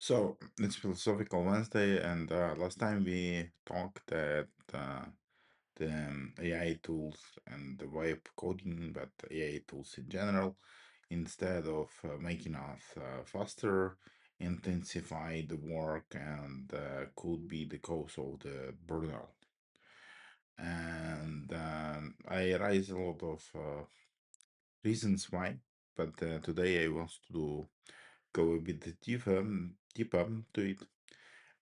So it's Philosophical Wednesday, and last time we talked that the AI tools and the way of coding, but AI tools in general, instead of making us faster, intensify the work and could be the cause of the burnout. And I raise a lot of reasons why, but today I want to go a bit deeper to it.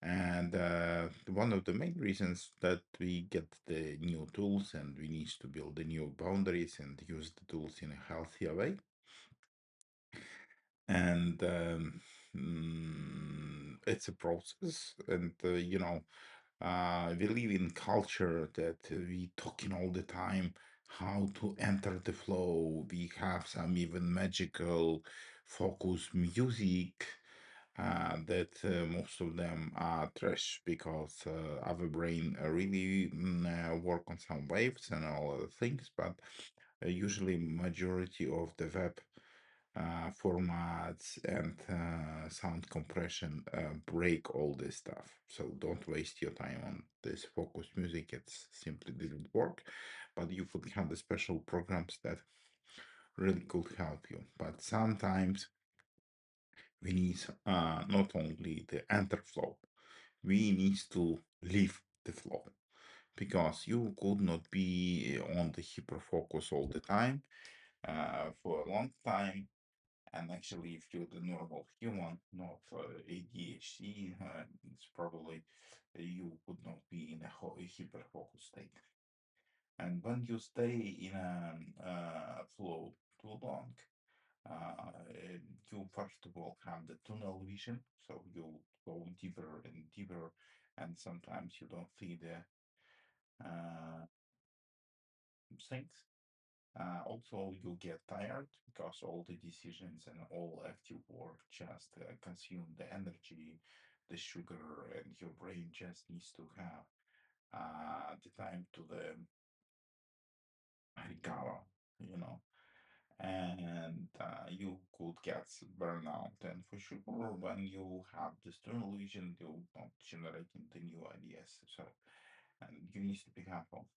And one of the main reasons that we get the new tools and we need to build the new boundaries and use the tools in a healthier way. And it's a process. And, we live in culture that we talking all the time how to enter the flow. We have some even magical focus music that most of them are trash because our brain really work on some waves and all other things, but usually majority of the web formats and sound compression break all this stuff. So don't waste your time on this focus music. It simply didn't work, but you could have the special programs that really could help you. But sometimes we need not only the enter flow, we need to leave the flow because you could not be on the hyper focus all the time for a long time. And actually, if you're the normal human, not ADHD, it's probably you would not be in a hyper focus state. And when you stay in a flow too long, uh, you first of all have the tunnel vision, so you go deeper and deeper, and sometimes you don't see the things. Also, you get tired because all the decisions and all active work just consume the energy, the sugar, and your brain just needs to have the time to the recover, you know. And you could get burnout. And for sure, when you have this tunnel vision, you're not generating the new ideas. So, and you need to be careful.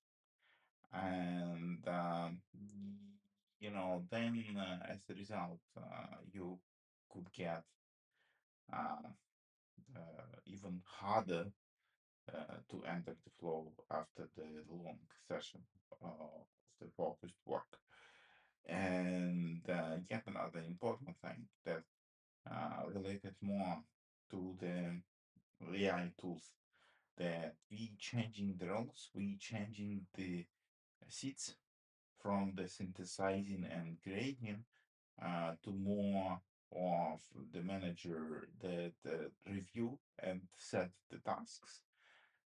And then as a result, you could get uh, even harder to enter the flow after the long session of the focused work. And yet another important thing that related more to the AI tools, that we changing the roles, we changing the seats from the synthesizing and creating to more of the manager that review and set the tasks.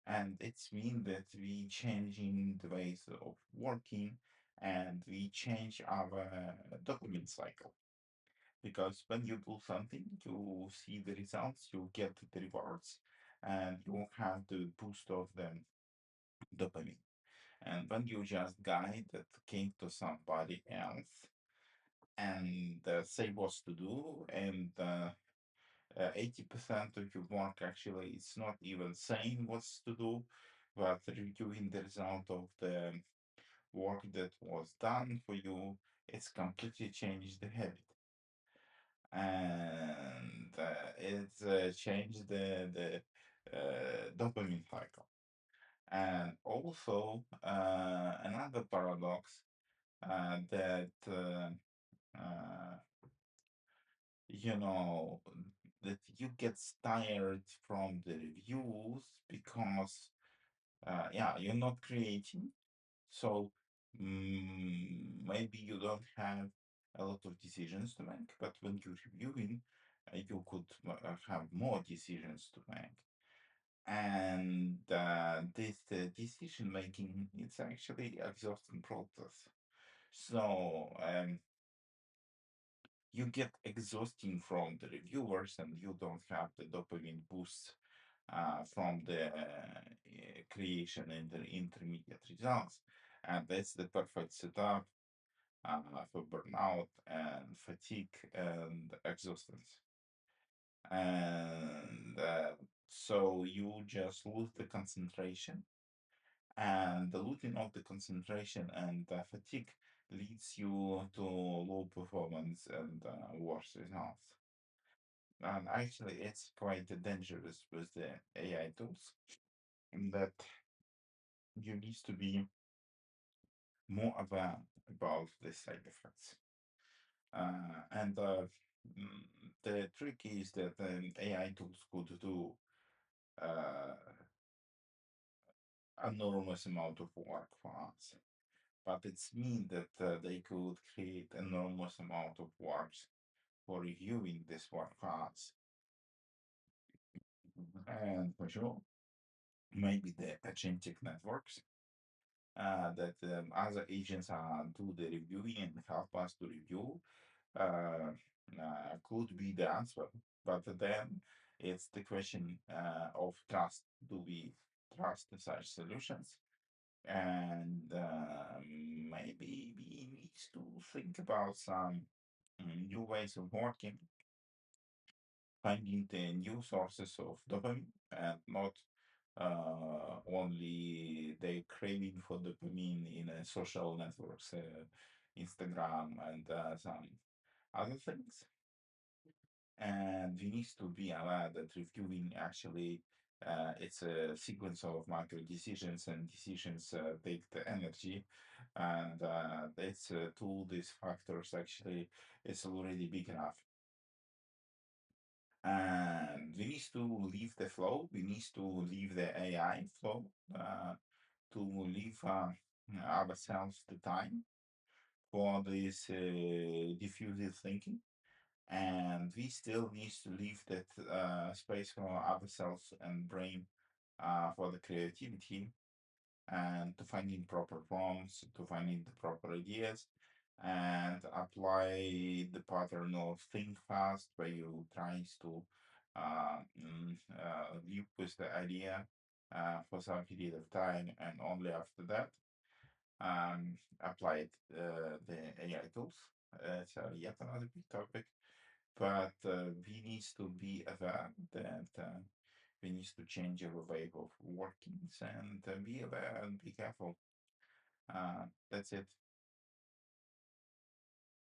And it's mean that we changing the ways of working and we change our document cycle. Because when you do something, you see the results, you get the rewards, and you have the boost of the dopamine. And when you just guide that came to somebody else and say what to do, and 80% of your work actually it's not even saying what's to do, but reviewing the result of the work that was done for you, it's completely changed the habit. And it's changed the dopamine cycle. And also another paradox that uh, you know that you get tired from the reviews because yeah, you're not creating, so maybe you don't have a lot of decisions to make, but when you're reviewing you could have more decisions to make. And this decision making, it's actually exhausting process. So you get exhausting from the reviewers and you don't have the dopamine boost from the creation and the intermediate results. And that's the perfect setup for burnout and fatigue and exhaustion. And so you just lose the concentration, and the losing of the concentration and the fatigue leads you to low performance and worse results. And actually, it's quite dangerous with the AI tools that you need to be more aware about the side effects. And the trick is that AI tools could do uh, enormous amount of work for us, but it's mean that they could create enormous amount of works for reviewing this work for us. And for sure, maybe the agentic networks that other agents do the reviewing and help us to review uh, could be the answer. But then it's the question of trust. Do we trust such solutions? And maybe we need to think about some new ways of working, finding the new sources of dopamine and not only the craving for dopamine in social networks, Instagram, and some other things. And we need to be aware that reviewing actually it's a sequence of micro decisions, and decisions take the energy, and it's to these factors actually it's already big enough. And we need to leave the flow. We need to leave the AI flow to leave ourselves the time for this diffusive thinking, and we still need to leave that space for ourselves and brain for the creativity and to finding proper prompts, to finding the proper ideas, and apply the pattern of think fast, where you tries to live with the idea for some period of time, and only after that apply it, the AI tools. It's yet another big topic, but we need to be aware that we need to change our way of workings and be aware and be careful. That's it.